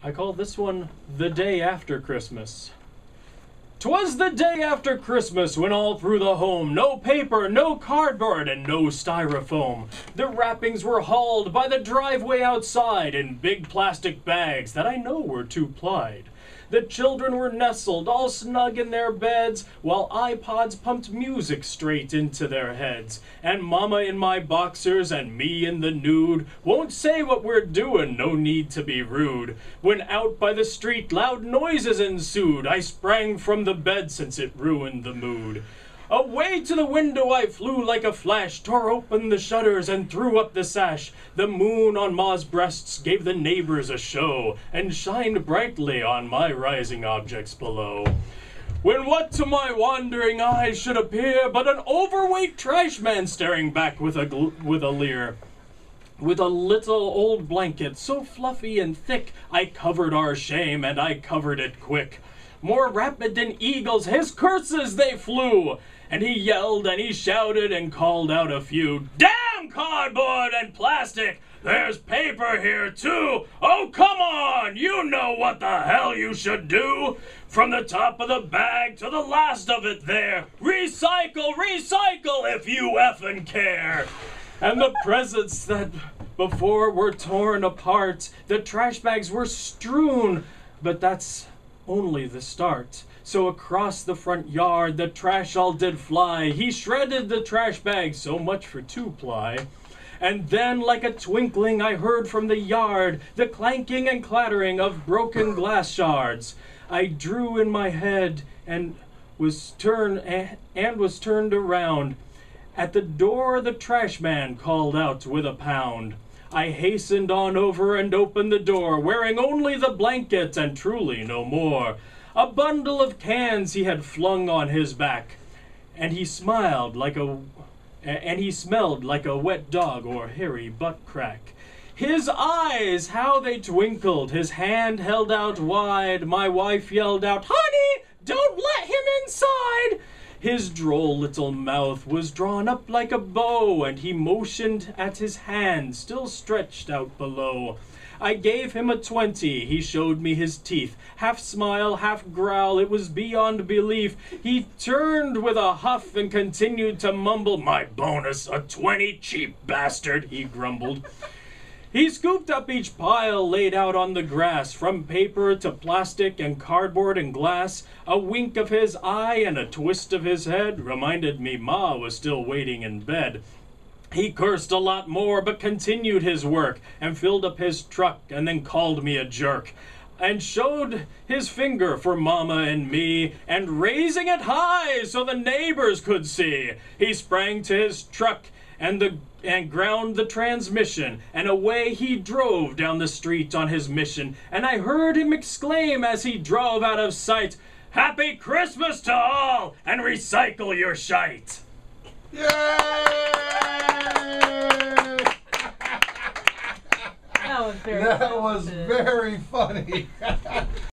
I call this one The Day After Christmas. 'Twas the day after Christmas when all through the home, no paper, no cardboard, and no styrofoam. The wrappings were hauled by the driveway outside in big plastic bags that I know were two-plied. The children were nestled all snug in their beds, while iPods pumped music straight into their heads. And Mama in my boxers and me in the nude won't say what we're doing, no need to be rude. When out by the street loud noises ensued, I sprang from the bed since it ruined the mood. Away to the window I flew like a flash, tore open the shutters and threw up the sash. The moon on Ma's breasts gave the neighbors a show, and shined brightly on my rising objects below. When what to my wandering eyes should appear but an overweight trash man staring back with a leer. With a little old blanket so fluffy and thick, I covered our shame and I covered it quick. More rapid than eagles, his curses they flew, and he yelled and he shouted and called out a few. Damn cardboard and plastic! There's paper here too! Oh, come on! You know what the hell you should do! From the top of the bag to the last of it there! Recycle, recycle if you effing care! And the presents that before were torn apart, the trash bags were strewn, but that's only the start. So across the front yard the trash all did fly. He shredded the trash bag, so much for two-ply. And then like a twinkling I heard from the yard the clanking and clattering of broken glass shards. I drew in my head and was turned around. At the door the trash man called out with a pound. I hastened on over and opened the door, wearing only the blanket and truly no more. A bundle of cans he had flung on his back, and he smelled like a wet dog or hairy butt crack. His eyes, how they twinkled, his hand held out wide. My wife yelled out, "Honey, don't let him inside!" His droll little mouth was drawn up like a bow, and he motioned at his hand, still stretched out below. I gave him a 20, he showed me his teeth. Half smile, half growl, it was beyond belief. He turned with a huff and continued to mumble, "My bonus, a 20, cheap bastard," he grumbled. He scooped up each pile laid out on the grass, from paper to plastic and cardboard and glass. A wink of his eye and a twist of his head reminded me Ma was still waiting in bed. He cursed a lot more, but continued his work, and filled up his truck, and then called me a jerk, and showed his finger for Mama and me, and raising it high so the neighbors could see, he sprang to his truck and ground the transmission, and away he drove down the street on his mission. And I heard him exclaim as he drove out of sight, "Happy Christmas to all, and recycle your shite!" Yay! That was very That was very funny.